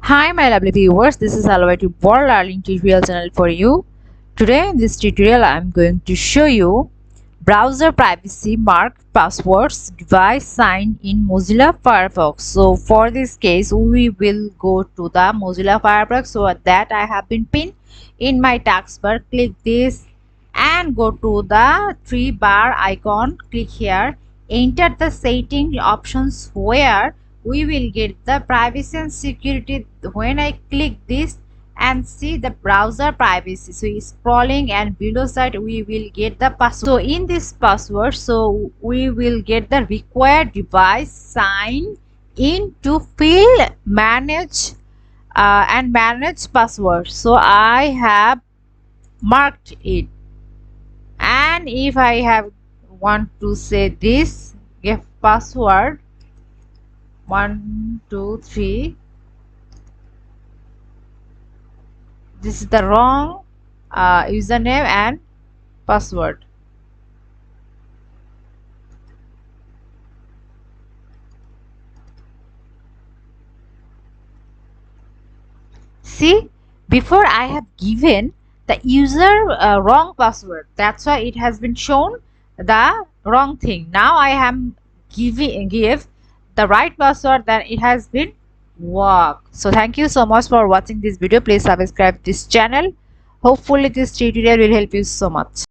Hi my lovely viewers, this is Alvati World Learning Tutorial channel for you. Today in this tutorial I am going to show you browser privacy mark passwords device sign in Mozilla Firefox. So for this case we will go to the Mozilla Firefox. So that I have been pinned in my taskbar. Click this and go to the three bar icon. Click here, enter the setting options where we will get the privacy and security. When I click this and see the browser privacy, so scrolling and below side we will get the password. So in this password, so we will get the required device sign in to fill manage and manage password. So I have marked it, and if I have want to say this give password 1 2 3, this is the wrong username and password. See, before I have given the user wrong password, that's why it has been shown the wrong thing. Now I am give the right password, then it has been work. So thank you so much for watching this video. Please subscribe this channel. Hopefully this tutorial will help you so much.